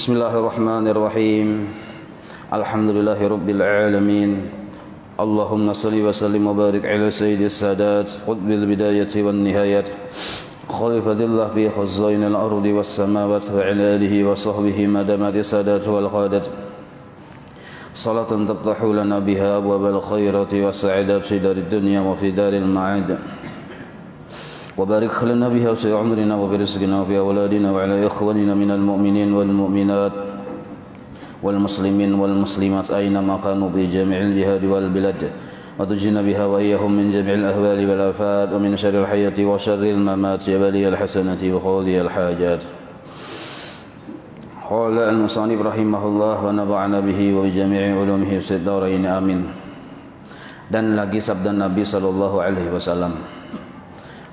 Bismillahirrahmanirrahim. Alhamdulillahi rabbil alamin. Allahumma salli wa sallim wa barik ala sayyidis sadat qutbil bidayati wan nihayat khalifatillah bi khazainil ardi was samawati wa ala alihi wa sahbihi madamati sadat wal qadat. Salatan taftahu lana biha abwabal khairati was sa'adat fi darid dunya wa fi daril ma'ad. وبارك لنا بها في عمرنا وبرزقنا وفي أولادنا وعلى إخواننا من المؤمنين والمؤمنات والمسلمين والمسلمات أينما كانوا بجميع الجهاد والبلاد وتجنا بها وإياهم من جميع الأهوال والآفات ومن شر الحياة وشر الممات يا بلي الحسنة وقاضي الحاجات. قال المصنف رحمه الله ونفعنا به وبجميع علومه في الدارين آمين. Dan lagi sabda Nabi sallallahu alaihi wasallam,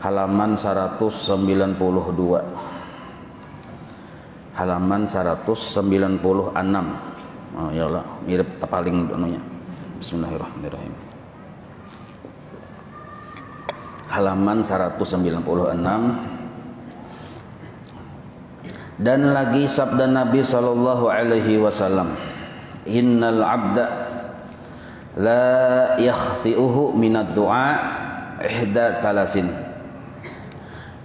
halaman 192, halaman 196. Oh ya Allah, mirip tepaling anunya. Bismillahirrahmanirrahim. Halaman 196. Dan lagi sabda Nabi sallallahu alaihi wasallam, innal abda la yakhti'uhu minad du'a ihda salasin,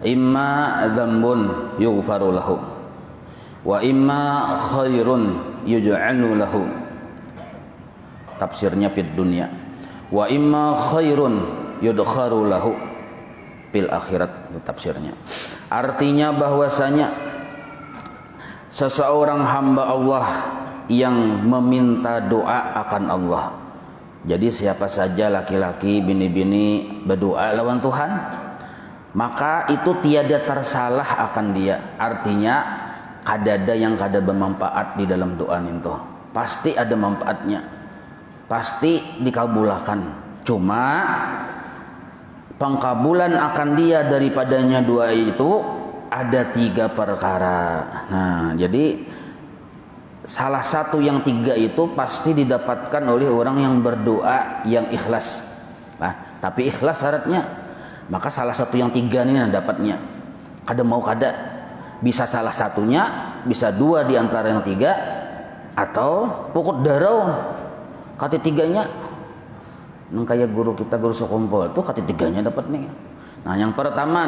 imma dzambun yughfaru lahu wa imma khairun yuj'alu lahu. Tafsirnya fid dunya, wa imma khairun yudkharu lahu fil akhirat. Tafsirnya artinya bahwasanya seseorang hamba Allah yang meminta doa akan Allah. Jadi siapa saja laki-laki bini-bini berdoa lawan Tuhan, maka itu tiada tersalah akan dia. Artinya kadada yang kada bermanfaat di dalam doa itu. Pasti ada manfaatnya, pasti dikabulkan. Cuma pengkabulan akan dia daripadanya doa itu ada 3 perkara. Nah, jadi salah satu yang 3 itu pasti didapatkan oleh orang yang berdoa yang ikhlas. Nah, tapi ikhlas syaratnya. Maka salah satu yang 3 ini dapatnya. Kada mau kada, bisa salah satunya, bisa 2 di antara yang 3, atau pokok darau kati 3-nya. Nang kayak guru kita, guru sekumpul itu kati 3-nya dapat nih. Nah, yang pertama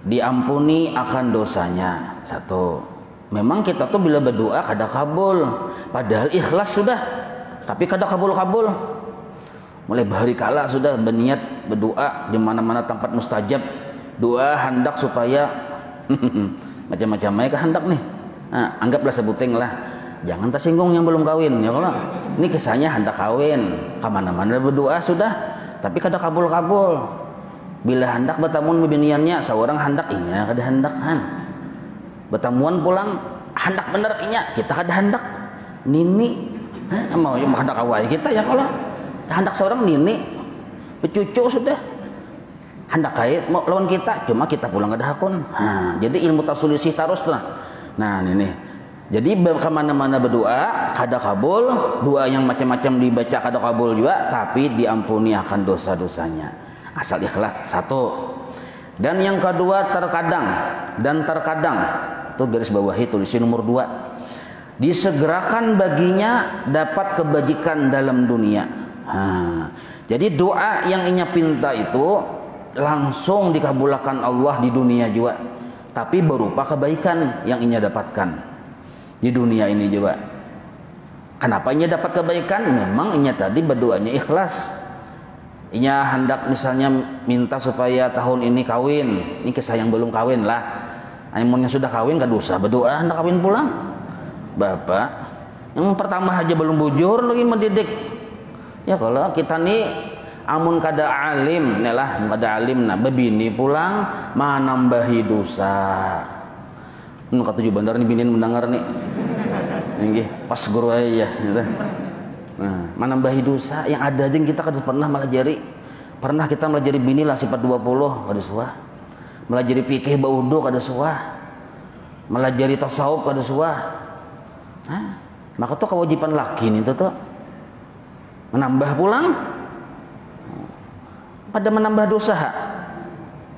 diampuni akan dosanya. 1. Memang kita tuh bila berdoa kada kabul, padahal ikhlas sudah, tapi kada kabul-kabul. Mulai bahari kala sudah berniat berdoa di mana-mana tempat mustajab, doa hendak supaya macam-macam aja hendak nih. Nah, anggaplah sebuting lah, jangan tersinggung yang belum kawin ya kalau ini kisahnya hendak kawin, kemana-mana berdoa sudah, tapi kada kabul-kabul. Bila hendak bertamun biniannya, seorang hendak inya kada hendakan. Bertamuan pulang hendak bener inya, kita kada hendak nini. Mau hendak awal kita ya kalau hendak seorang nini bercucu sudah hendak kait mau lawan kita, cuma kita pulang kada hakun. Jadi ilmu tasulisih terus lah. Nah ini jadi kemana-mana berdoa kada kabul, doa yang macam-macam dibaca kada kabul juga, tapi diampuni akan dosa-dosanya asal ikhlas. 1. Dan yang kedua, terkadang itu garis bawahi tulisin nomor 2, disegerakan baginya dapat kebajikan dalam dunia. Jadi doa yang inya pinta itu langsung dikabulkan Allah di dunia juga, tapi berupa kebaikan yang inya dapatkan di dunia ini juga. Kenapa inya dapat kebaikan? Memang inya tadi berdoanya ikhlas. Inya hendak misalnya minta supaya tahun ini kawin, ini kisah yang belum kawin lah. Yang sudah kawin kada usah berdoa hendak kawin pulang. Bapak yang pertama aja belum bujur lagi mendidik. Ya kalau kita nih amun kada alim nelah, kada alim bebini pulang menambahi dosa. Kata tujuh bandar nih binin mendengar nih. Nggih, pas guru aja gitu. Nah, menambahi dosa yang ada aja kita kada pernah melajari. Pernah kita melajari bini lah sifat 20 kada suah. Melajari fikih baudo kada suah. Melajari tasawuf kada suah. Maka tuh kewajiban laki nih tuh menambah pulang pada menambah dosa.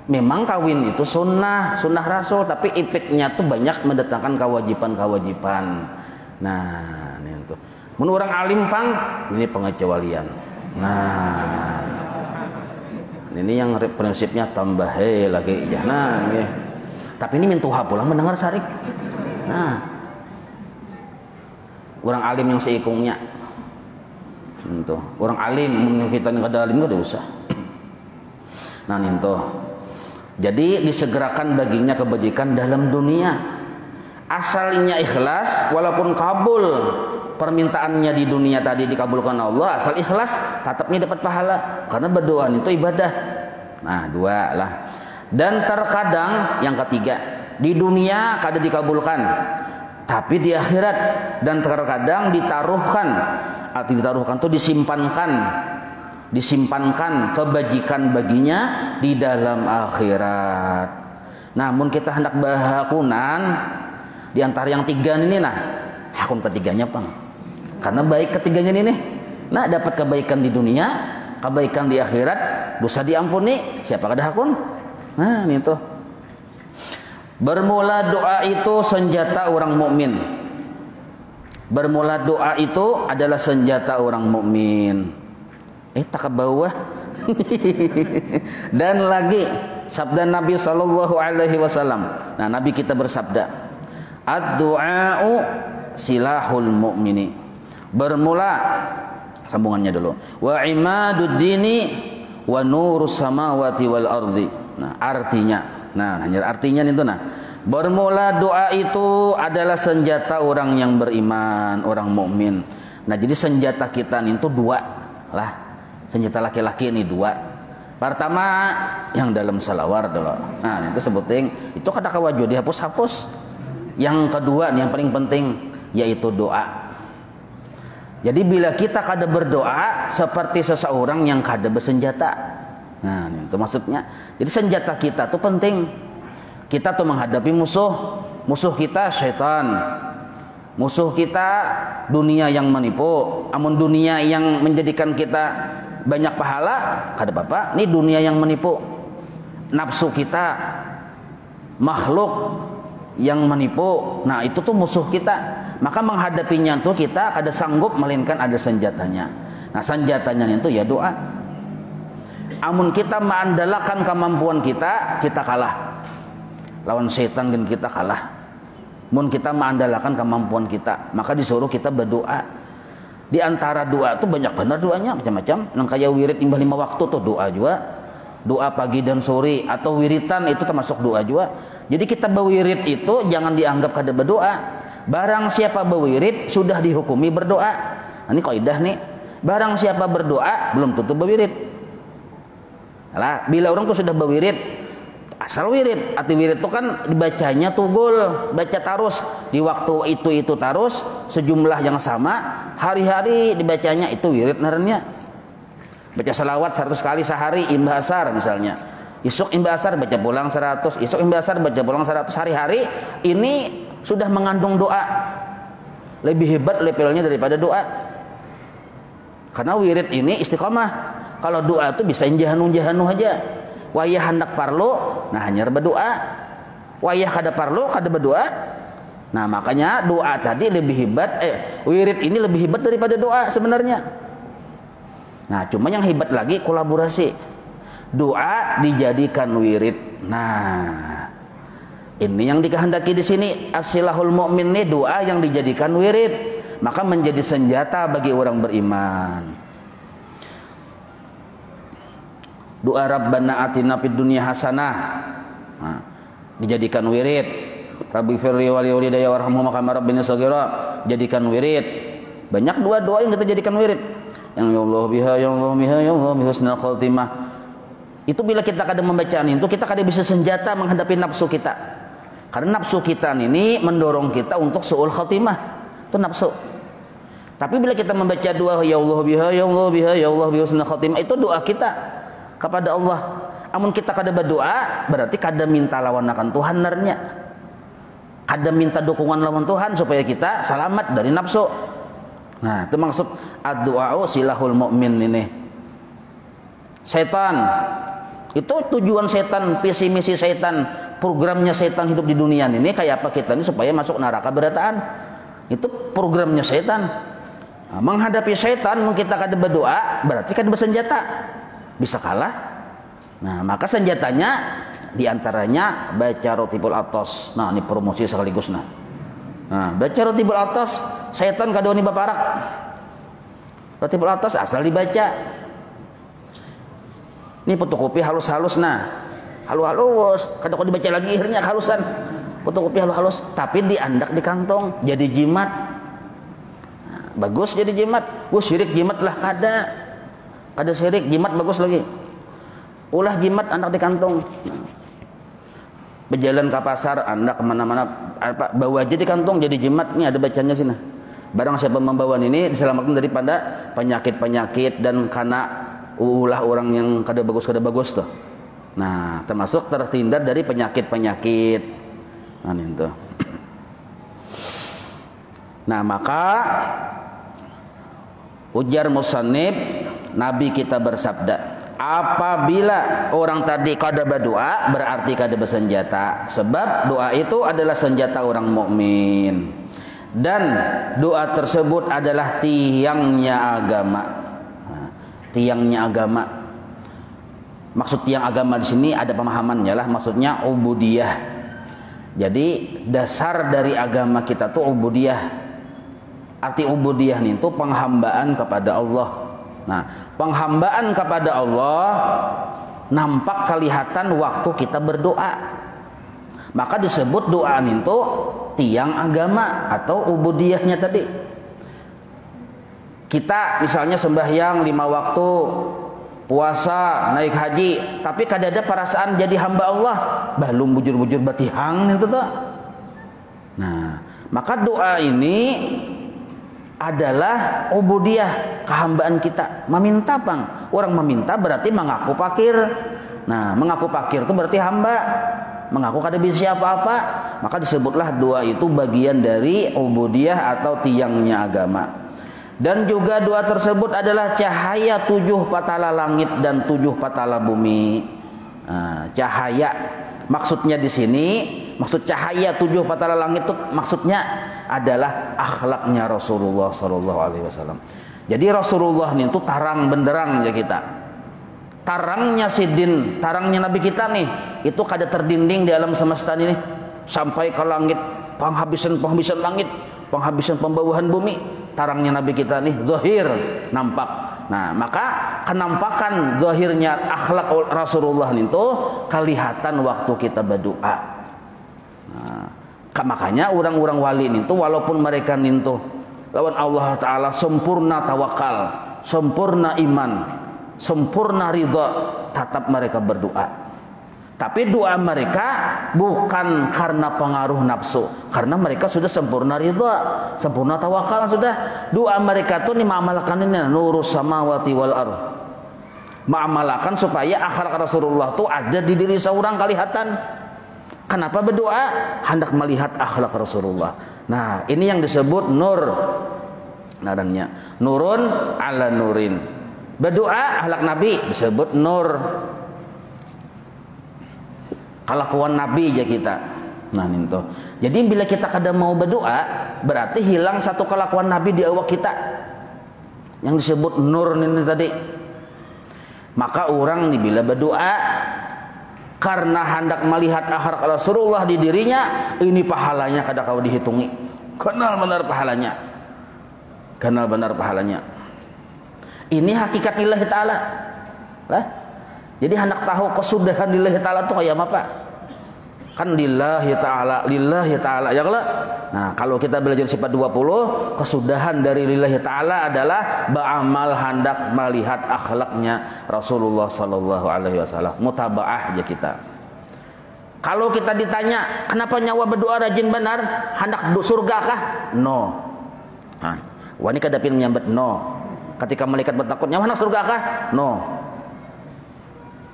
Memang kawin itu sunnah Rasul, tapi efeknya tuh banyak mendatangkan kewajiban. Nah, ini tuh. Mun orang alim pang, ini pengecualian. Nah, ini yang prinsipnya tambah lagi ya. Nah, ini. Tapi ini mintuha pulang mendengar sarik. Nah, orang alim yang seikungnya. Itu. Orang alim mun kita kada alim enggak usah. Nah, itu. Jadi disegerakan baginya kebajikan dalam dunia. Asalnya ikhlas, walaupun kabul permintaannya di dunia tadi dikabulkan Allah, asal ikhlas, tetapnya dapat pahala karena berdoa itu ibadah. Nah, dua lah. Dan terkadang yang ketiga, di dunia kada dikabulkan, tapi di akhirat, dan terkadang ditaruhkan. Arti ditaruhkan itu disimpankan kebajikan baginya di dalam akhirat. Namun kita hendak bahakunan di antara yang tiga ini hakun ketiganya pang. Karena baik ketiganya ini nah dapat kebaikan di dunia, kebaikan di akhirat, dosa diampuni, siapa kada hakun? Nah, ini tuh. Bermula doa itu senjata orang mukmin. Bermula doa itu adalah senjata orang mukmin. Tak ke bawah. Dan lagi sabda Nabi sallallahu alaihi wasallam. Nah, Nabi kita bersabda, ad-du'a'u silahul mu'mini. Bermula sambungannya dulu. Wa imadud dini wa nurus samawati wal ardi. Nah, artinya itu bermula doa itu adalah senjata orang yang beriman, orang mukmin. Nah, jadi senjata kita itu dua lah. Senjata laki-laki ini dua. Pertama yang dalam salawar dulu. Nah, itu sebutin itu kata kawaju dihapus-hapus. Yang kedua yang paling penting yaitu doa. Jadi bila kita kada berdoa seperti seseorang yang kada bersenjata. Nah, itu maksudnya. Jadi senjata kita tuh penting. Kita tuh menghadapi musuh kita syaitan. Musuh kita dunia yang menipu. Amun dunia yang menjadikan kita banyak pahala, kada apa-apa. Ini dunia yang menipu. Nafsu kita, makhluk yang menipu. Nah, itu tuh musuh kita. Maka menghadapinya tuh kita kada sanggup melainkan ada senjatanya. Nah, senjatanya itu ya doa. Amun kita mengandalkan kemampuan kita kalah. Lawan setan kan kita kalah. Mun kita mengandalkan kemampuan kita, maka disuruh kita berdoa. Di antara doa itu banyak benar doanya macam-macam. Nang kayak wirid imbah 5 waktu tuh doa juga. Doa pagi dan sore atau wiritan itu termasuk doa juga. Jadi kita berwirid itu jangan dianggap kada berdoa. Barang siapa berwirid sudah dihukumi berdoa. Nah, ini kaidah nih. Barang siapa berdoa belum tentu berwirid. Alah, bila orang tuh sudah berwirid, asal wirid, arti wirid itu kan dibacanya tugul, baca tarus di waktu itu tarus sejumlah yang sama, hari-hari dibacanya itu wirid narenya. Baca salawat 100 kali sehari imbah asar misalnya. Isuk imbah asar baca pulang 100, isuk imbah asar baca pulang 100 hari-hari, ini sudah mengandung doa. Lebih hebat levelnya daripada doa. Karena wirid ini istiqomah. Kalau doa itu bisa jahanu aja. Wayah hendak parlo, nah hanya berdoa. Wayah kada parlo, kada berdoa. Nah, makanya doa tadi lebih hebat. Wirid ini lebih hebat daripada doa sebenarnya. Nah, cuma yang hebat lagi kolaborasi. Doa dijadikan wirid. Nah, ini yang dikehendaki di sini asilahul mu'min ini doa yang dijadikan wirid, maka menjadi senjata bagi orang beriman. Doa Rabbana atina fid dunya hasanah. Nah, dijadikan wirid. Rabbi firli wali walidayya warhamhuma kama rabbini shaghira, jadikan wirid. Banyak doa-doa yang kita jadikan wirid. Yang ya Allah biha ya Allah biha ya Allah bi husnul khatimah. Itu bila kita kadang membacaan itu kita kadang bisa senjata menghadapi nafsu kita. Karena nafsu kita ini mendorong kita untuk suul khatimah. Itu nafsu. Tapi bila kita membaca doa ya Allah biha ya Allah biha ya Allah bi husnul khatimah, itu doa kita kepada Allah. Amun kita kada berdoa berarti kada minta lawanakan Tuhan narnya. Kada minta dukungan lawan Tuhan supaya kita selamat dari nafsu. Nah, itu maksud ad-du'a'u silahul mu'min ini. Setan Itu tujuan setan, visi misi setan, programnya setan hidup di dunia ini kayak apa kita ini supaya masuk neraka berataan. Itu programnya setan. Nah, menghadapi setan kita kada berdoa berarti kada bersenjata. Bisa kalah. Nah, maka senjatanya diantaranya baca Rotibul Atos. Nah, ini promosi sekaligus nah. Nah, baca Rotibul Atos, setan kada wani baparak. Rotibul Atos asal dibaca. Ini fotokopi halus-halus nah. Halus-halus, kada kau dibaca lagi akhirnya halusan. Fotokopi halus-halus, tapi diandak di kantong jadi jimat. Nah, bagus jadi jimat. Gue syirik jimat lah kada. Kada syirik jimat bagus lagi. Ulah jimat andak di kantong. Nah, berjalan ke pasar, andak kemana-mana, bawa aja di kantong jadi jimat. Ini ada bacanya sini. Barang siapa membawa ini diselamatkan daripada penyakit-penyakit dan karena ulah orang yang kada bagus tuh. Nah, termasuk terhindar dari penyakit-penyakit. Nah, itu. Nah, maka ujar musannif, Nabi kita bersabda, apabila orang tadi kada berdoa berarti kada bersenjata, sebab doa itu adalah senjata orang mukmin dan doa tersebut adalah tiangnya agama. Nah, tiangnya agama. Maksud tiang agama di sini ada pemahamannya lah, maksudnya ubudiyah. Jadi dasar dari agama kita tuh ubudiyah. Arti ubudiyah itu penghambaan kepada Allah. Nah, penghambaan kepada Allah nampak kelihatan waktu kita berdoa. Maka disebut doa itu tiang agama atau ubudiyahnya tadi. Kita misalnya sembahyang 5 waktu, puasa, naik haji, tapi kada ada perasaan jadi hamba Allah, belum bujur-bujur batihang itu tuh. Nah, maka doa ini adalah ubudiyah, kehambaan kita. Meminta bang, orang meminta berarti mengaku fakir. Nah, mengaku fakir itu berarti hamba, mengaku kada bisa apa-apa. Maka disebutlah doa itu bagian dari ubudiyah atau tiangnya agama. Dan juga doa tersebut adalah cahaya 7 patala langit dan 7 patala bumi. Nah, cahaya maksudnya di sini, maksud cahaya 7 patala langit itu maksudnya adalah akhlaknya Rasulullah sallallahu alaihi wasallam. Jadi Rasulullah ini tuh tarang benderang ya kita. Tarangnya sidin, tarangnya Nabi kita nih, itu kada terdinding di alam semesta ini sampai ke langit, penghabisan langit, penghabisan pembawahan bumi. Tarangnya Nabi kita nih zahir, nampak. Nah, maka kenampakan zahirnya akhlak Rasulullah itu kelihatan waktu kita berdoa. Nah, makanya orang-orang wali itu walaupun mereka itu lawan Allah Ta'ala sempurna tawakal, sempurna iman, sempurna ridha, tetap mereka berdoa. Tapi doa mereka bukan karena pengaruh nafsu, karena mereka sudah sempurna ridha, sempurna tawakal sudah. Doa mereka tuh nih mengamalkan ini nurus samawati wal ardh, mengamalkan supaya akhlak Rasulullah tuh ada di diri seorang kelihatan. Kenapa berdoa? Hendak melihat akhlak Rasulullah. Nah, ini yang disebut nur. Nadanya nurun ala nurin. Berdoa akhlak Nabi disebut nur. Kelakuan Nabi aja kita. Nah, itu. Jadi bila kita kada mau berdoa, berarti hilang satu kelakuan Nabi di awak kita. Yang disebut nur ini tadi. Maka orang bila berdoa karena hendak melihat akhlak Rasulullah di dirinya, ini pahalanya kada kau dihitungi. Kenal benar pahalanya. Kenal benar pahalanya. Ini hakikat lillahi ta'ala. Lah. Jadi hendak tahu kesudahan lillahi ta'ala itu kayak apa? Kan lillahi ta'ala ya kalau. Nah, kalau kita belajar sifat 20, kesudahan dari lillahi ta'ala adalah beramal hendak melihat akhlaknya Rasulullah sallallahu alaihi wasallam. Mutabaah aja kita. Kalau kita ditanya, kenapa nyawa berdoa rajin benar? Hendak surga kah? No. Nah, wani kadapin menyambut no. Ketika malaikat bertakut, nyawa hendak surga kah? No.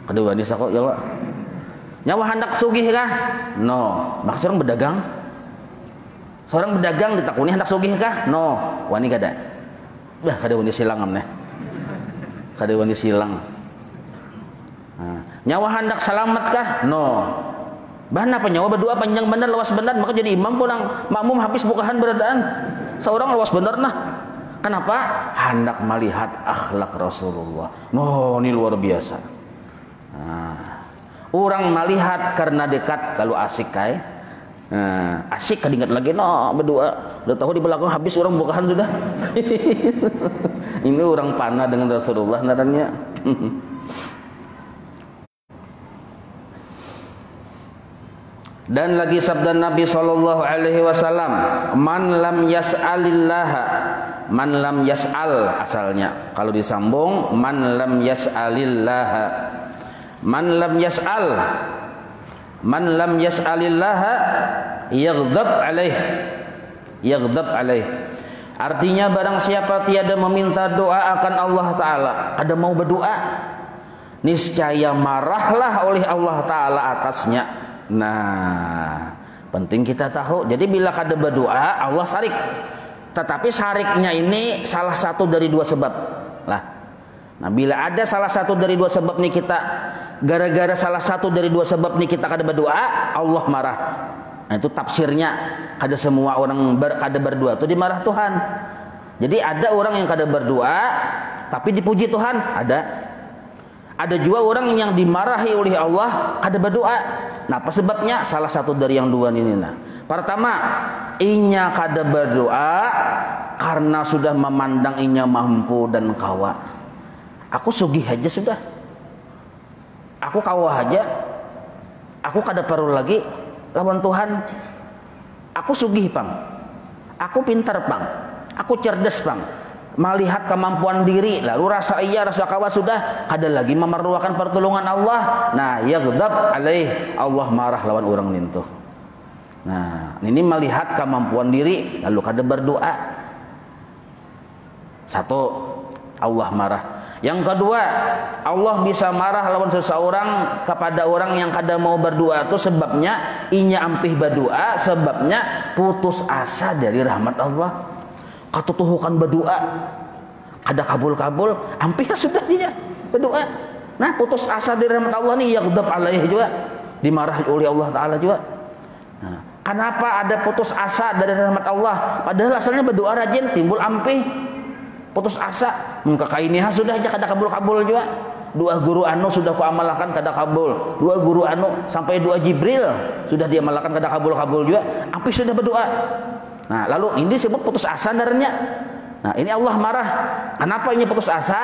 Kedua ini kok ya Allah. Nyawa hendak sugih kah? No. Maka seorang berdagang. Seorang berdagang ditakuni hendak sugih kah? No. Wani kada. Bah kada wani silang amne. Kada wani silang. Nah, Nyawa hendak selamat kah? No. Bahan apa nyawa berdua panjang benar, luas benar, maka jadi imam pulang makmum habis bukahan berataan. Seorang luas benar nah. Kenapa? Hendak melihat akhlak Rasulullah. No, ini luar biasa. Nah, orang melihat karena dekat lalu asik kai. Nah, asik kadingat lagi no berdua. Udah tahu di belakang habis orang bukahan sudah. Ini orang panah dengan Rasulullah naranya. Dan lagi sabda Nabi sallallahu alaihi wasallam, man lam yas'alillah, man lam yas'al asalnya. Kalau disambung man lam yas'alillah, man lam yas'al, man lam yas'alillah yaghdab alaih, yaghdab alaih. Artinya barang siapa tiada meminta doa akan Allah Ta'ala, kada mau berdoa, niscaya marahlah oleh Allah Ta'ala atasnya. Nah, penting kita tahu. Jadi bila kada berdoa Allah sarik. Tetapi sariknya ini salah satu dari dua sebab lah. Nah, bila ada salah satu dari dua sebab nih kita, gara-gara salah satu dari dua sebab nih kita kada berdoa, Allah marah. Nah, itu tafsirnya. Kada semua orang kada berdoa itu dimarah Tuhan. Jadi ada orang yang kada berdoa tapi dipuji Tuhan, ada. Ada juga orang yang dimarahi oleh Allah kada berdoa. Nah, apa sebabnya? Salah satu dari yang dua ini. Nah, pertama, inya kada berdoa karena sudah memandang inya mampu dan kawa. Aku sugih aja sudah. Aku kawa aja. Aku kada perlu lagi lawan Tuhan. Aku sugih pang. Aku pintar pang. Aku cerdas pang. Melihat kemampuan diri, lalu rasa iya, rasa kawa sudah, kada lagi memerlukan pertolongan Allah. Nah, yaghdab alaih, Allah marah lawan orang nintu. Nah, ini melihat kemampuan diri lalu kada berdoa. Satu, Allah marah. Yang kedua, Allah bisa marah lawan seseorang kepada orang yang kada mau berdoa itu sebabnya inya ampih berdoa, sebabnya putus asa dari rahmat Allah. Katutuhukan berdoa kada kabul-kabul, ampih sudah dia berdoa. Nah, putus asa dari rahmat Allah nih yaghdab alaih juga, dimarahi oleh Allah Ta'ala juga. Nah, kenapa ada putus asa dari rahmat Allah? Padahal asalnya berdoa rajin, timbul ampih putus asa. Mengkakainiha sudah aja kada kabul-kabul juga. Dua guru anu sudah ku amalkan kada kabul, dua guru anu sampai dua Jibril sudah dia amalkan kada kabul-kabul juga, ampih sudah berdoa. Nah, lalu ini disebut putus asa darahnya. Nah, ini Allah marah. Kenapa ini putus asa?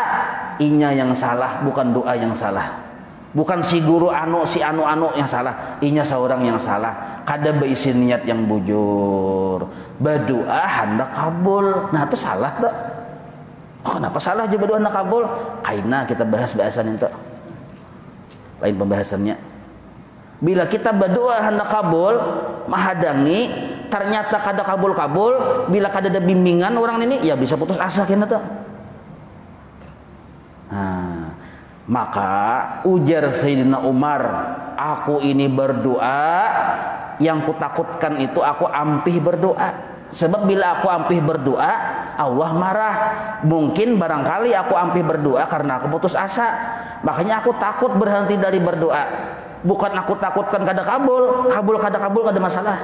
Inya yang salah, bukan doa yang salah. Bukan si guru anu, si anu yang salah. Inya seorang yang salah. Kada beisi niat yang bujur. Berdoa hendak kabul. Nah, itu salah tuh. Oh, kenapa salah aja berdoa hendak kabul? Kaina kita bahas bahasan itu. Lain pembahasannya. Bila kita berdoa hendak kabul, menghadangi, ternyata kada kabul-kabul, bila kada ada bimbingan orang ini, ya bisa putus asa kena tuh. Nah, maka ujar Sayyidina Umar, aku ini berdoa, yang kutakutkan itu aku ampih berdoa. Sebab bila aku ampih berdoa, Allah marah. Mungkin barangkali aku ampih berdoa karena aku putus asa. Makanya aku takut berhenti dari berdoa. Bukan aku takutkan kada kabul, kada kabul kada masalah.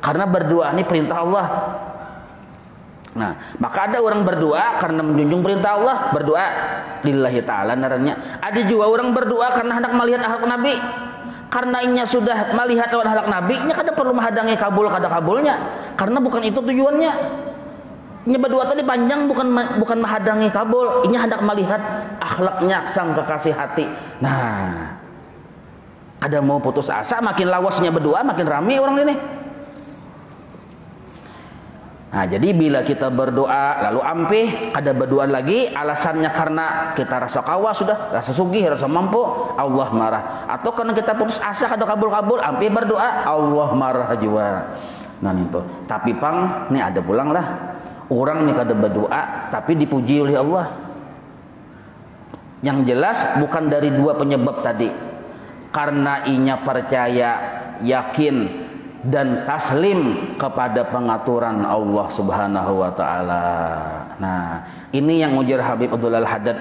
Karena berdoa ini perintah Allah. Nah, maka ada orang berdoa karena menjunjung perintah Allah, berdoa lillahi ta'ala naranya. Ada juga orang berdoa karena hendak melihat akhlak Nabi. Karena inya sudah melihat akhlak Nabi, inya kada perlu menghadangi kabul kada kabulnya. Karena bukan itu tujuannya. Inya berdoa tadi panjang bukan menghadangi kabul, inya hendak melihat akhlaknya sang kekasih hati. Nah, ada mau putus asa, makin lawasnya berdoa, makin rame orang ini. Nah, jadi bila kita berdoa lalu ampih, ada berdoa lagi, alasannya karena kita rasa kawa sudah, rasa sugih, rasa mampu, Allah marah. Atau karena kita putus asa, kada kabul-kabul, ampih berdoa, Allah marah juga. Nah itu. Tapi pang, ini ada pulang lah. Orang ini kada berdoa, tapi dipuji oleh Allah. Yang jelas bukan dari dua penyebab tadi. Karena inya percaya, yakin dan taslim kepada pengaturan Allah Subhanahu wa taala. Nah, ini yang ujar Habib Abdullah Al-Haddad.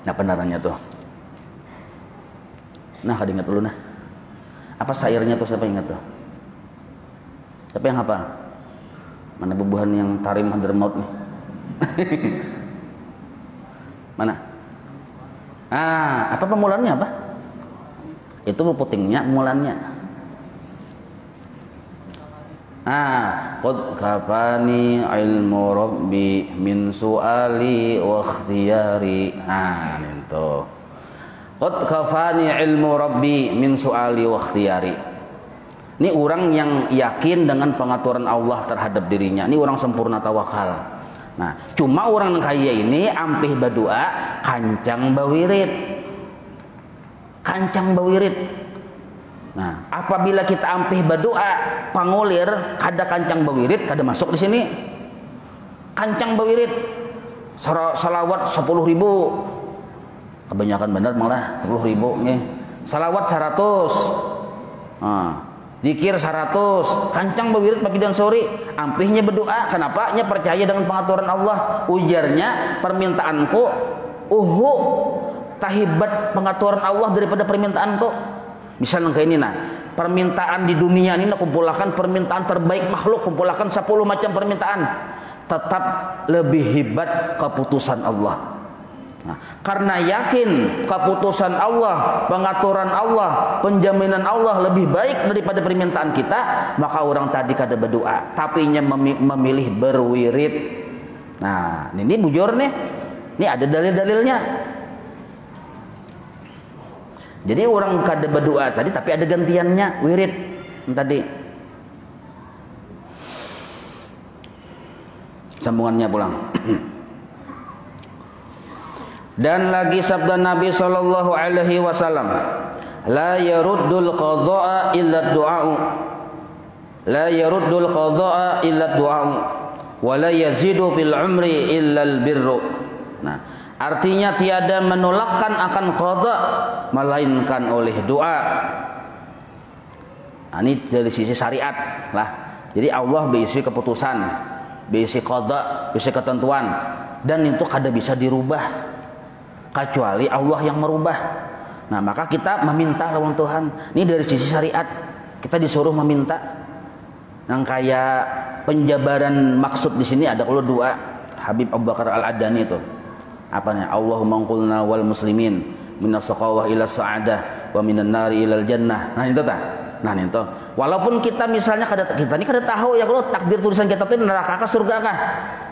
Nah, pendarannya tuh. Nah, kada ingat dulu nah. Apa syairnya tuh, siapa ingat tuh? Siapa yang hafal? Mana bubuhan yang tarim hadir maut nih? Mana? Apa pemulannya apa? Itu putingnya mulannya. Qad kafani ilmu rabbi min su'ali wa ikhtiyari. Itu. Qad kafani ilmu rabbi min su'ali wa ikhtiyari. Ini orang yang yakin dengan pengaturan Allah terhadap dirinya. Ini orang sempurna tawakal. Nah, cuma orang kaya ini ampih badua kancang bawirit. Kancang bawirit. Nah, apabila kita ampih berdoa pangulir kada kancang bawirit kada masuk di sini. Kancang bawirit salawat 10.000. Kebanyakan benar malah 10.000 nih. Salawat 100. Zikir 100. Kancang bawirit pagi dan sore. Ampihnya berdoa. Kenapa? Nya percaya dengan pengaturan Allah. Ujarnya permintaanku tahibat pengaturan Allah daripada permintaanku. Misalnya kayak ini permintaan di dunia ini kumpulkan permintaan terbaik makhluk, kumpulkan 10 macam permintaan, tetap lebih hebat keputusan Allah. Nah, karena yakin keputusan Allah, pengaturan Allah, penjaminan Allah lebih baik daripada permintaan kita, maka orang tadi kada berdoa, tapi memilih berwirid. Nah, ini bujur nih. Ini ada dalil-dalilnya. Jadi orang kada berdoa tadi tapi ada gantiannya wirid tadi. Sambungannya pulang. Dan lagi sabda Nabi sallallahu alaihi wasallam, la yaruddul qadha'a illa du'a'u. La yaruddul qadha'a illa du'a'u wa la yazidu bil umri illa al birru. Nah, artinya tiada menolakkan akan qadha melainkan oleh doa. Nah, ini dari sisi syariat lah. Jadi Allah berisi keputusan, berisi qadha, berisi ketentuan, dan itu kada bisa dirubah kecuali Allah yang merubah. Nah, maka kita meminta lawan Tuhan. Ini dari sisi syariat kita disuruh meminta. Yang kayak penjabaran maksud di sini ada kalau doa Habib Abu Bakar Al-Adani itu. Apanya? Allahumma qulna wal muslimin minas saqawah ila sa'adah wa minan nari ilal jannah. Nah, itu tah. Nah, itu. Walaupun kita misalnya kita ini kada tahu ya kalau takdir tulisan kita itu neraka kah surga kah?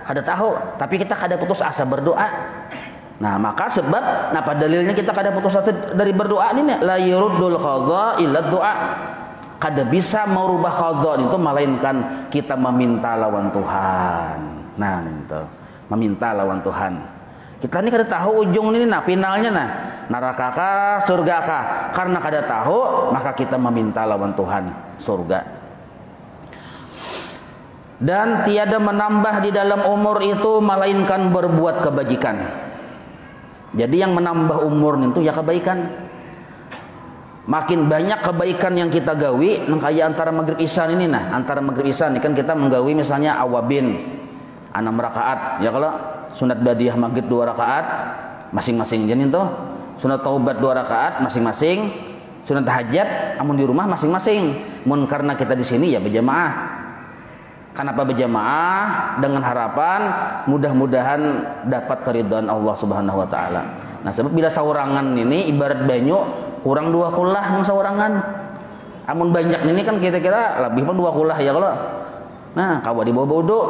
Kada tahu, tapi kita kada putus asa berdoa. Nah, maka sebab apa dalilnya kita kada putus asa dari berdoa ini la yuruddul qadha illa doa. Kada bisa merubah qadha itu melainkan kita meminta lawan Tuhan. Nah, itu. Meminta lawan Tuhan. Kita ini kada tahu ujung ini finalnya neraka kah surga kah. Karena kada tahu maka kita meminta lawan Tuhan surga. Dan tiada menambah di dalam umur itu melainkan berbuat kebajikan. Jadi yang menambah umur itu ya kebaikan. Makin banyak kebaikan yang kita gawi, kayak antara maghrib isya ini antara maghrib isya ini kan kita menggawi misalnya awabin 6 rakaat ya kalau sunat badiah maghrib 2 rakaat masing-masing jadi itu sunat taubat 2 rakaat masing-masing, sunat hajat amun di rumah masing-masing. Mun karena kita di sini ya berjamaah. Kenapa berjamaah? Dengan harapan mudah-mudahan dapat keridhaan Allah Subhanahu wa taala. Nah, sebab bila saurangan ini ibarat banyu kurang 2 kulah mun saurangan. Amun banyak ini kan kira-kira lebih pun 2 kulah ya kalau. Nah, kawa di bawah bodo.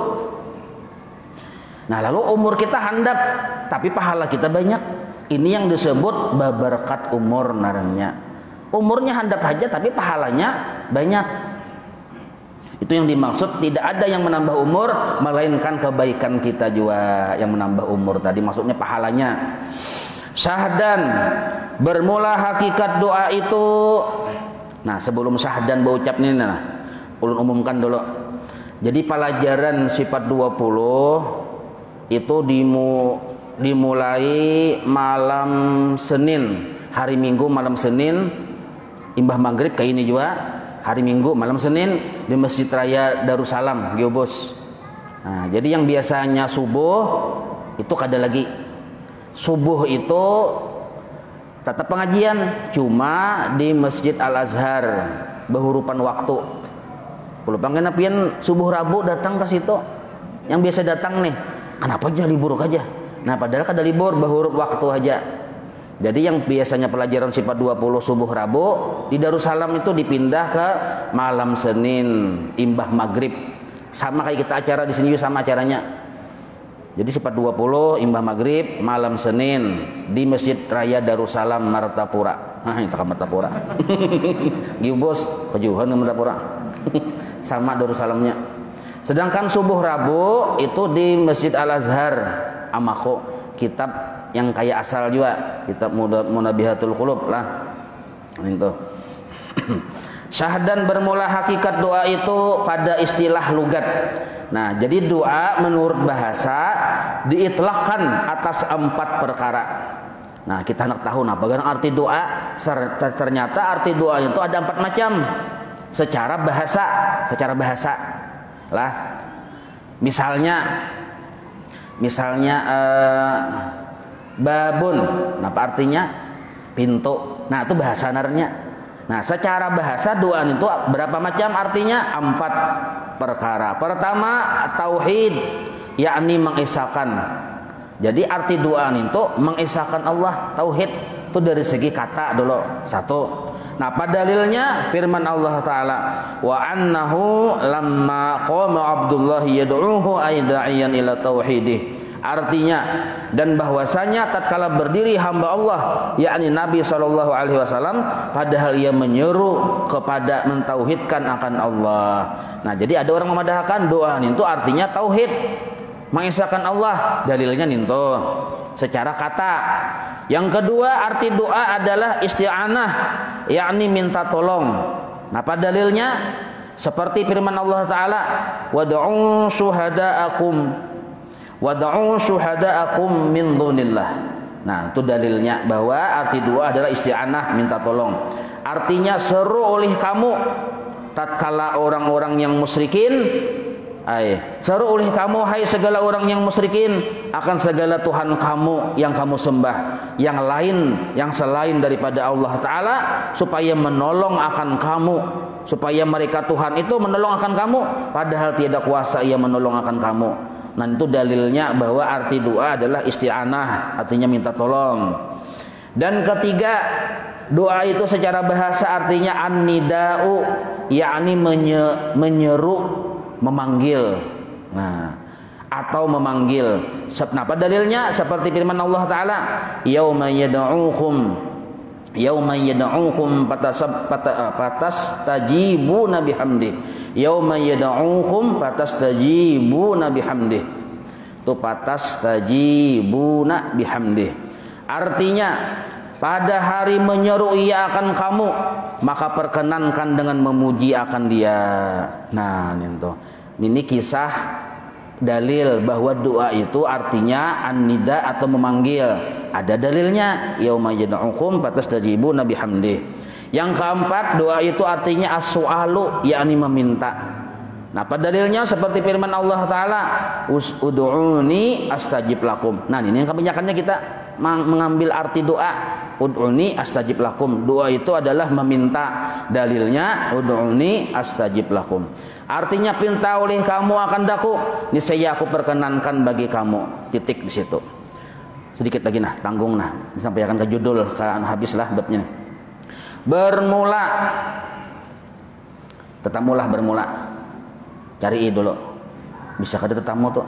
Nah, lalu umur kita handap tapi pahala kita banyak. Ini yang disebut berkat umur narangnya. Umurnya handap aja tapi pahalanya banyak. Itu yang dimaksud, tidak ada yang menambah umur melainkan kebaikan kita juga yang menambah umur tadi, maksudnya pahalanya. Syahdan, bermula hakikat doa itu. Nah, sebelum syahdan berucap ini ulun umumkan dulu. Jadi pelajaran sifat 20 itu dimulai malam Senin, hari Minggu malam Senin, imbah maghrib kayak ini juga hari Minggu malam Senin di Masjid Raya Darussalam Geobos. Nah, jadi yang biasanya subuh itu kada lagi. Subuh itu tetap pengajian, cuma di Masjid Al-Azhar behurupan waktu. Kalau pengen pian subuh Rabu datang ke situ, yang biasa datang nih, kenapa aja libur aja? Nah padahal kada libur, behurup waktu aja. Jadi yang biasanya pelajaran sifat 20 subuh Rabu di Darussalam itu dipindah ke malam Senin imbah maghrib. Sama kayak kita acara di sini sama acaranya. Jadi sifat 20 imbah maghrib malam Senin di Masjid Raya Darussalam Martapura. Itu kan Martapura. Gibos kejauhan ke Martapura. Sama Darussalamnya. Sedangkan subuh Rabu itu di Masjid Al-Azhar Amako, kitab yang kayak asal juga, kitab Munabihatul Qulub lah. Itu. Syahdan bermula hakikat doa itu pada istilah lugat. Nah, jadi doa menurut bahasa diitlaqkan atas 4 perkara. Nah, kita nak tahu nah bagaimana arti doa. Ternyata arti doa itu ada 4 macam. Secara bahasa lah. Misalnya babun, nah apa artinya? Pintu. Nah, itu bahasa narnya. Nah, secara bahasa doa itu berapa macam artinya? 4 perkara. Pertama, tauhid, yakni mengesahkan. Jadi arti doa itu mengesahkan Allah, tauhid. Itu dari segi kata dulu. 1. Nah, pada dalilnya firman Allah Ta'ala, wa annahu lamma qama Abdullah yad'uhu aida'iyan ila tauhidih. Artinya, dan bahwasanya tatkala berdiri hamba Allah, yakni Nabi SAW, padahal ia menyeru kepada mentauhidkan akan Allah. Nah, jadi ada orang memadahkan doa itu artinya tauhid, mengesahkan Allah. Dalilnya itu secara kata. Yang kedua, arti doa adalah isti'anah, yakni minta tolong. Nah, pada dalilnya seperti firman Allah Ta'ala, wad'u syuhada'akum min dunillah. Nah, itu dalilnya bahwa arti doa adalah isti'anah, minta tolong. Artinya seru oleh kamu tatkala orang-orang yang musyrikin, seru oleh kamu hai segala orang yang musyrikin akan segala Tuhan kamu yang kamu sembah, yang lain yang selain daripada Allah Ta'ala, supaya menolong akan kamu, supaya mereka Tuhan itu menolong akan kamu, padahal tiada kuasa ia menolong akan kamu. Nah, itu dalilnya bahwa arti doa adalah isti'anah, artinya minta tolong. Dan ketiga, doa itu secara bahasa artinya an-nida'u, yakni menyeru, memanggil. Nah, atau memanggil. Nah, pada dalilnya seperti firman Allah Ta'ala, yauma yad'ukum fatastajibuna bihamdi. Yauma yad'ukum fatastajibuna bihamdi. Itu fatastajibuna bihamdi. Artinya pada hari menyeru ia akan kamu, maka perkenankan dengan memuji akan dia. Nah, ini kisah dalil bahwa doa itu artinya an-nida atau memanggil. Ada dalilnya, yauma yad'ukum fatastajibuna bihamdi. Yang keempat, doa itu artinya as-su'alu, yakni meminta. Nah, pada dalilnya seperti firman Allah Ta'ala, ud'uni astajib lakum. Nah, ini yang kebanyakannya kita mengambil arti doa, ud'uni astajib lakum. Doa itu adalah meminta. Dalilnya ud'uni astajib lakum. Artinya pinta oleh kamu akan daku, niscaya aku perkenankan bagi kamu. Titik di situ. Sedikit lagi nah, tanggung nah, sampai akan ke judul, kan habislah babnya. Bermula, tetamulah bermula. Cari dulu, bisa kada tetamu tuh.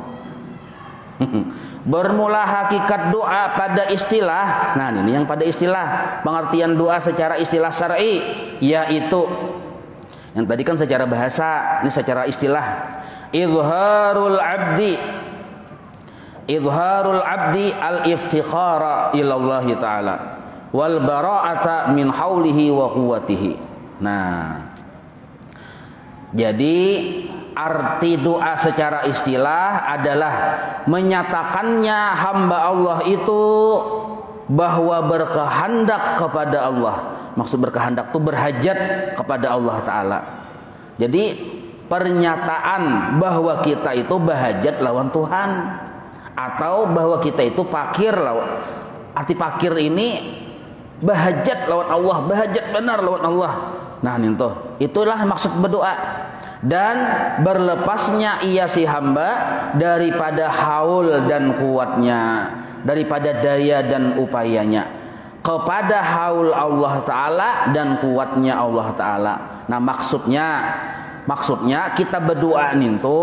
Bermula hakikat doa pada istilah. Nah, ini yang pada istilah, pengertian doa secara istilah syar'i, yaitu yang tadi kan secara bahasa, ini secara istilah. Izharul abdi al-iftikhara ilallahi ta'ala wal bara'ata min haulihi wa quwwatihi. Nah, jadi arti doa secara istilah adalah menyatakannya hamba Allah itu bahwa berkehendak kepada Allah. Maksud berkehendak itu berhajat kepada Allah Ta'ala. Jadi pernyataan bahwa kita itu berhajat lawan Tuhan, atau bahwa kita itu fakir lawan. Arti fakir ini bahajat lawan Allah, bahajat benar lawan Allah. Nah itulah maksud berdoa. Dan berlepasnya ia si hamba daripada haul dan kuatnya, daripada daya dan upayanya, kepada haul Allah Ta'ala dan kuatnya Allah Ta'ala. Nah maksudnya kita berdoa itu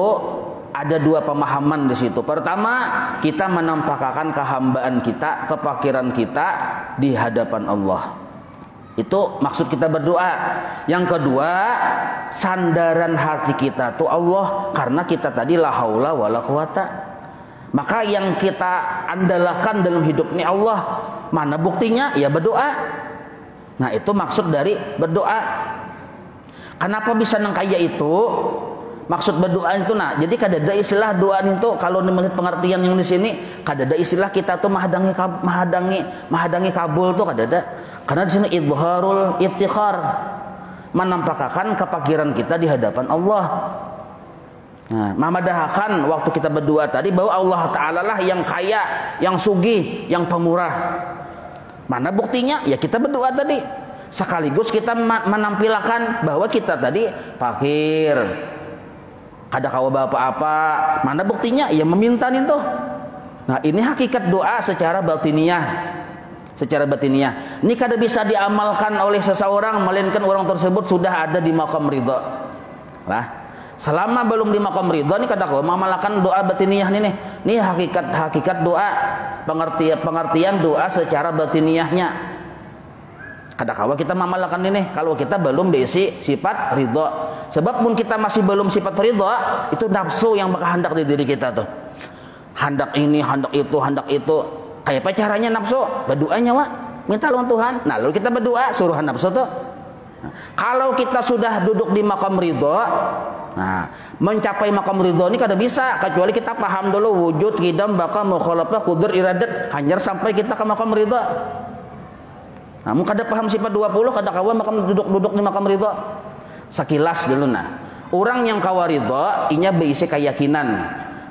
ada dua pemahaman di situ. Pertama, kita menampakkan kehambaan kita, kefakiran kita di hadapan Allah. Itu maksud kita berdoa. Yang kedua, sandaran hati kita tuh Allah, karena kita tadi la haula wala quwata. Maka yang kita andalkan dalam hidup ini Allah. Mana buktinya? Ya berdoa. Nah itu maksud dari berdoa. Kenapa bisa nang kaya itu? Maksud berdoa itu jadi kadada istilah doa itu kalau melihat pengertian yang di sini kadada istilah kita tuh mahadangi kabul tuh kadada. Karena di sini idharul iftikhar, menampakkan kefakiran kita di hadapan Allah. Nah, memadahakan waktu kita berdoa tadi bahwa Allah Ta'ala lah yang kaya, yang sugih, yang pemurah. Mana buktinya? Ya kita berdoa tadi. Sekaligus kita menampilkan bahwa kita tadi fakir, kada kawa apa-apa. Mana buktinya? Ya meminta itu. Nah ini hakikat doa secara batiniah. Secara batiniah ini kada bisa diamalkan oleh seseorang melainkan orang tersebut sudah ada di maqam ridha. Lah, selama belum di maqam ridha ini kada kawa mengamalkan doa batiniah nih. Ini hakikat doa, pengertian doa secara batiniahnya. Kada kawa kita mengamalkan ini kalau kita belum berisi sifat ridha. Sebab pun kita masih belum sifat ridha, itu nafsu yang berkehendak di diri kita tuh. Hendak ini, hendak itu. Kayak apa caranya nafsu? Berdoanya minta lawan Tuhan. Nah lalu kita berdoa suruhan nafsu tuh. Nah, kalau kita sudah duduk di maqam ridha, mencapai maqam ridha ini kada bisa kecuali kita paham dulu wujud, qidam, baqa, mukhalafah, qudur, iradat, hanyar sampai kita ke maqam ridha. Namun kada paham sifat 20 kada kawa makam duduk di maqam ridha. Sekilas dulu orang yang kawa ridha inya berisi keyakinan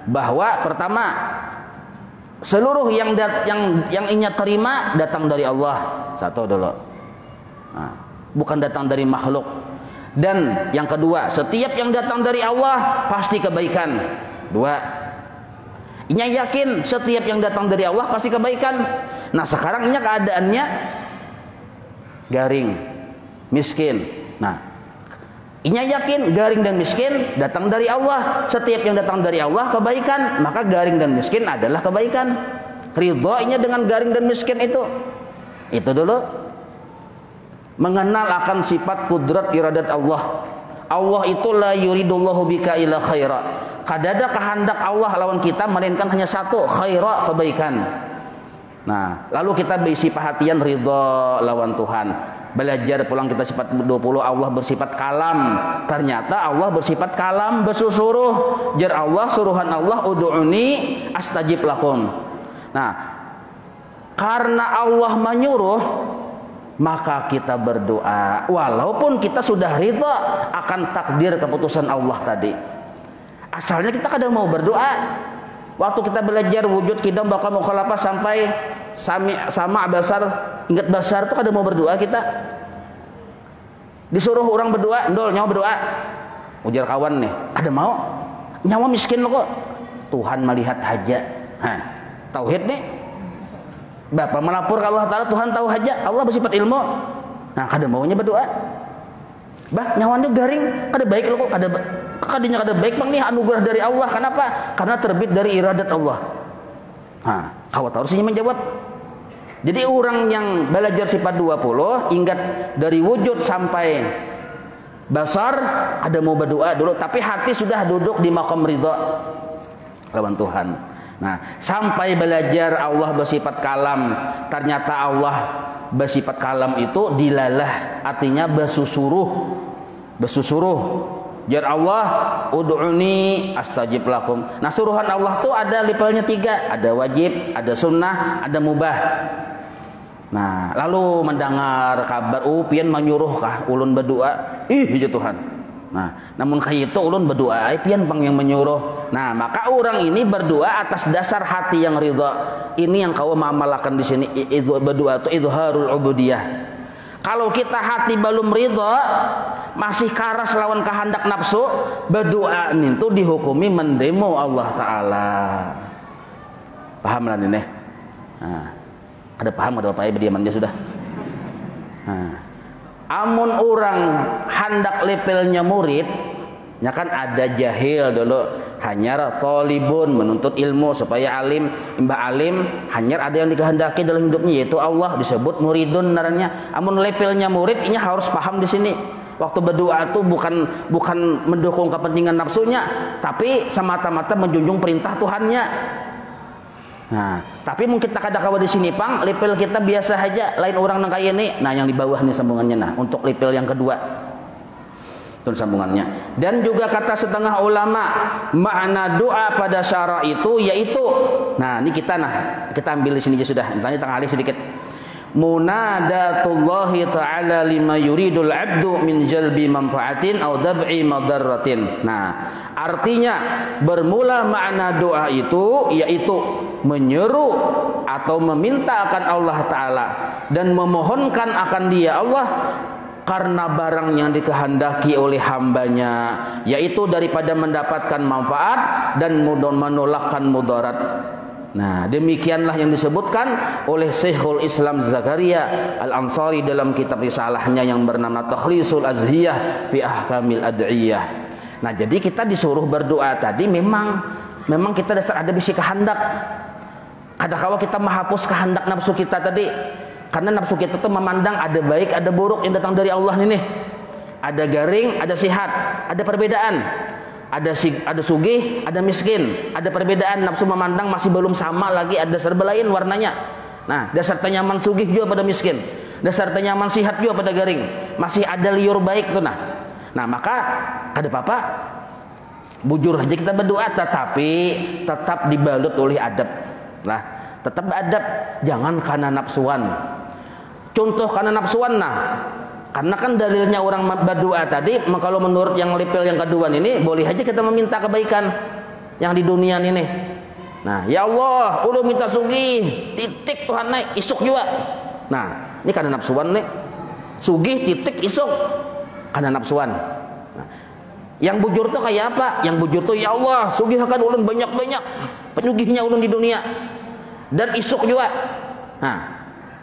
bahwa pertama seluruh yang inya terima datang dari Allah. Satu dulu. Bukan datang dari makhluk. Dan yang kedua, setiap yang datang dari Allah pasti kebaikan. Dua, inya yakin setiap yang datang dari Allah pasti kebaikan. Nah sekarang inya keadaannya garing, miskin. Nah inya yakin garing dan miskin datang dari Allah. Setiap yang datang dari Allah kebaikan, maka garing dan miskin adalah kebaikan. Ridhonya dengan garing dan miskin itu dulu. Mengenal akan sifat kudrat iradat Allah. Allah itu la yuridullahu bika ila khaira. Kadada kehendak Allah lawan kita melainkan hanya satu, khaira, kebaikan. Nah lalu kita berisi perhatian ridho lawan Tuhan. Belajar pulang kita sifat 20 Allah bersifat kalam. Ternyata Allah bersifat kalam, bersusuruh. Jar Allah suruhan Allah ud'uni astajib lakum. Nah, karena Allah menyuruh maka kita berdoa walaupun kita sudah ridha akan takdir keputusan Allah tadi. Asalnya kita kadang mau berdoa. Waktu kita belajar wujud, qidam, baqa, mukhalafah sampai sama basar, ingat basar itu kadang mau berdoa kita. Disuruh orang berdoa, ndol nyawa berdoa. Ujar kawan nih, kada mau. Nyawa miskin lo kok. Tuhan melihat hajat. Tauhid nih. Bapak melapor ke Allah Ta'ala, Tuhan tahu hajat. Allah bersifat ilmu. Nah, kada maunya berdoa. Bah, nyawanya garing, kada baik lo kok, kadanya kada baik bang nih anugerah dari Allah. Kenapa? Karena terbit dari iradat Allah. Kawat harusnya menjawab. Jadi orang yang belajar sifat 20 ingat dari wujud sampai basar ada mau berdoa dulu, tapi hati sudah duduk di maqam ridha lawan Tuhan. Nah, sampai belajar Allah bersifat kalam, ternyata Allah bersifat kalam itu dilalah, artinya bersusuruh. Jar Allah ud'uni astajib lakum. Nah suruhan Allah tuh ada levelnya 3, ada wajib, ada sunnah, ada mubah. Nah lalu mendengar kabar pian menyuruh kah ulun berdoa, ya Tuhan Nah, namun kayak itu ulun berdoa pian pang yang menyuruh. Nah, maka orang ini berdoa atas dasar hati yang ridha. Ini yang kau mamalakan di sini, itu berdoa itu izharul ubudiyah. Kalau kita hati belum ridha, masih karas lawan kehendak nafsu, berdoa itu dihukumi mendemo Allah Ta'ala. Paham lah ini? Nah, ada paham ada apa-apa berdiaman dia sudah. Nah, amun orang hendak lepelnya murid, ya kan ada jahil dulu, hanyar tolibun menuntut ilmu supaya alim, imbah alim, hanyar ada yang dikehendaki dalam hidupnya yaitu Allah, disebut muridun naranya. Amun lepelnya murid, ini harus paham di sini. Waktu berdoa itu bukan mendukung kepentingan nafsunya, tapi semata-mata menjunjung perintah Tuhannya. Nah, tapi mungkin tak ada kawan di sini pang, lepel kita biasa aja, lain orang nang kaya ini. Nah, yang di bawah nih sambungannya, nah untuk lepel yang kedua. Itu sambungannya. Dan juga kata setengah ulama, makna doa pada syara itu yaitu, nah ini kita ambil di sini aja sudah. Tadi tengah alih sedikit. Munadatullahi ta'ala lima yuridul abdu min jalbi manfaatin au dab'i madarratin. Nah, artinya bermula makna doa itu yaitu menyeru atau meminta akan Allah Ta'ala dan memohonkan akan Dia Allah karena barang yang dikehendaki oleh hambanya, yaitu daripada mendapatkan manfaat dan menolakkan mudarat. Nah, demikianlah yang disebutkan oleh Syekhul Islam Zakaria Al-Ansari dalam kitab risalahnya yang bernama Takhlisul Azhiyah fi Ahkamil Ad'iyah. Nah, jadi kita disuruh berdoa tadi memang kita dasar ada bisi kehendak. Kadang-kala kita menghapus kehendak nafsu kita tadi. Karena nafsu kita itu memandang ada baik, ada buruk yang datang dari Allah ini. Ada garing, ada sihat, ada perbedaan. Ada sugih, ada miskin, ada perbedaan. Nafsu memandang masih belum sama lagi, ada serba lain warnanya. Nah, dasar nyaman sugih juga pada miskin, dasar nyaman sihat juga pada garing, masih ada liur baik tuh. Nah maka ada apa-apa, bujur aja kita berdoa, tetapi tetap dibalut oleh adab. Nah, tetap adab, jangan karena nafsuan. Contoh karena nafsuan, nah karena kan dalilnya orang berdoa tadi, kalau menurut yang lepel yang kedua ini, boleh aja kita meminta kebaikan yang di dunia ini. Nah, ya Allah, udah minta sugih, titik Tuhan naik, isuk juga. Nah, ini karena nafsuan nih, sugih, titik, isuk, karena nafsuan. Nah, yang bujur tuh kayak apa? Yang bujur tuh, ya Allah, sugih akan ulun banyak-banyak, penyugihnya ulun di dunia, dan isuk juga. Nah,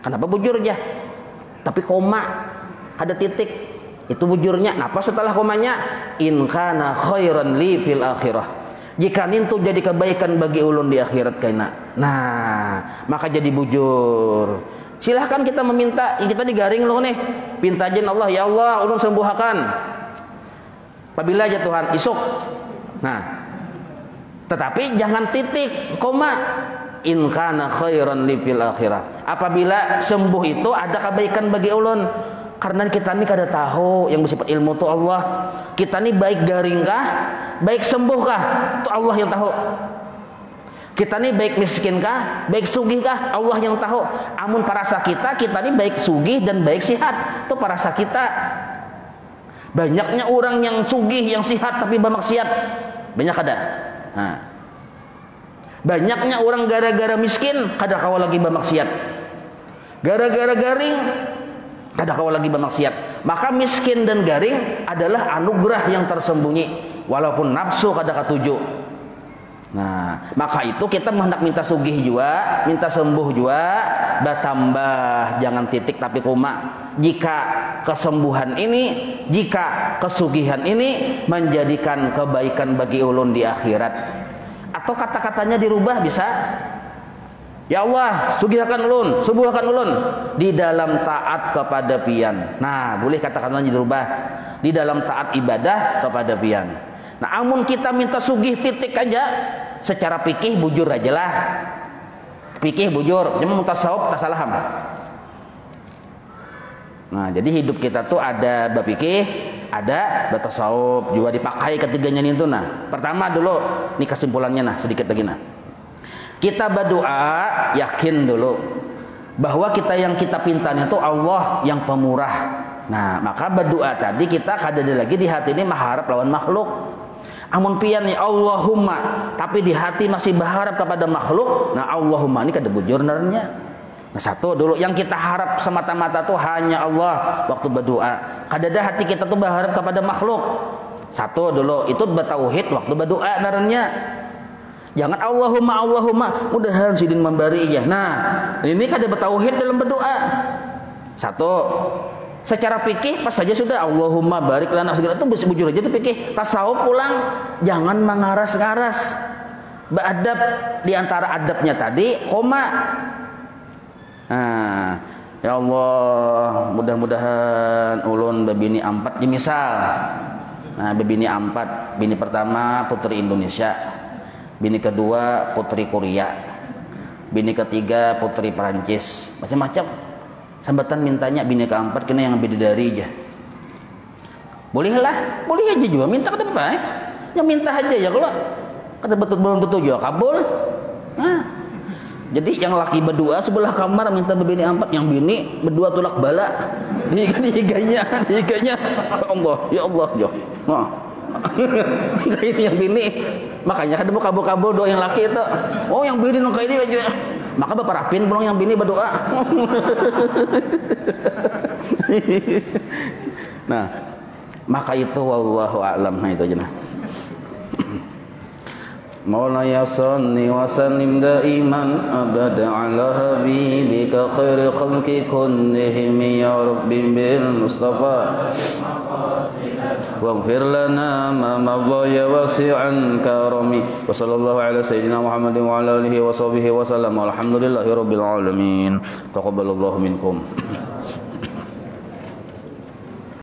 kenapa bujur aja? Tapi koma. Ada titik, itu bujurnya. Napa setelah komanya? In kana khairan li fil akhirah. Jika itu jadi kebaikan bagi ulun di akhirat kaina. Nah, maka jadi bujur. Silahkan kita meminta, kita digaring loh nih. Pinta jen Allah, ya Allah, ulun sembuhkan. Apabila aja Tuhan, isuk. Nah, tetapi jangan titik, koma. In kana khairan li fil akhirah. Apabila sembuh itu ada kebaikan bagi ulun. Karena kita ini kada tahu yang bersifat ilmu itu Allah. Kita ini baik garing kah, baik sembuh kah, itu Allah yang tahu. Kita ini baik miskin kah, baik sugih kah, Allah yang tahu. Amun parasa kita ini baik sugih dan baik sihat, itu parasa kita. Banyaknya orang yang sugih, yang sihat tapi bermaksiat, banyak ada. Nah, banyaknya orang gara-gara miskin, kada kawa lagi bermaksiat. Gara-gara garing, kada kau lagi bermaksiat. Maka miskin dan garing adalah anugerah yang tersembunyi, walaupun nafsu kada katuju. Nah, maka itu kita hendak minta sugih juga, minta sembuh juga, bertambah, jangan titik tapi koma. Jika kesembuhan ini, jika kesugihan ini menjadikan kebaikan bagi ulun di akhirat, atau kata-katanya dirubah bisa. Ya Allah, sugihkan ulun, sembuhkan ulun di dalam taat kepada pian. Nah, boleh kata-katanya dirubah di dalam taat ibadah kepada pian. Nah, amun kita minta sugih titik aja, secara fikih bujur aja lah. Fikih bujur, cuma mutasawuf tasalaham. Nah, jadi hidup kita tuh ada berfikih, ada bertasawuf, juga dipakai ketiganya itu. Nah, pertama dulu, ini kesimpulannya nah, sedikit lagi nah. Kita berdoa yakin dulu bahwa kita yang kita pinta itu Allah yang pemurah, Nah, maka berdoa tadi kita kadada lagi di hati ini mengharap lawan makhluk. Amun pian nih Allahumma, tapi di hati masih berharap kepada makhluk. Nah, Allahumma ini kada bujur narnya. Nah, satu dulu yang kita harap semata-mata tuh hanya Allah waktu berdoa. Kadada hati kita tuh berharap kepada makhluk. Satu dulu itu bertauhid waktu berdoa narnya. Jangan Allahumma mudahan sidin memberi ya. Nah, ini kada bertauhid dalam berdoa. Satu, secara fikih pas saja sudah Allahumma barik lana segala itu bujur aja tuh fikih. Tasawuf pulang jangan mengaras-ngaras. Beradab di antara adabnya tadi koma. Nah, ya Allah, mudah-mudahan ulun bebini 4 di misal. Nah, bebini 4, bini pertama putri Indonesia, bini kedua putri Korea, bini ketiga putri Perancis, macam-macam. Sambatan mintanya bini keempat kena yang bidadari aja. Bolehlah, boleh aja juga minta ke depan. Yang minta aja ya kalau kada betul belum tentu juga kabul. Nah, jadi yang laki berdua sebelah kamar minta bebini 4, yang bini berdua tulak bala. Higanya. Ya Allah. Nah. Ini yang bini. Makanya kada mau kabul-kabul doa yang laki itu. Oh, yang bini nang kayak ini aja. Maka bapak rapin belum yang bini berdoa. Nah, maka itu wallahu a'lam. Nah, itu aja nah. Maulaya salli wa sallim daiman abada ala habibika khairi khalqi kullihim ya rabbi bil mustafa waghfir lana ma madha ya wasi'an karami wa sallallahu ala sayyidina Muhammadin wa ala alihi wa sahbihi wa sallam walhamdulillahi rabbil alamin taqabbalallahu minkum.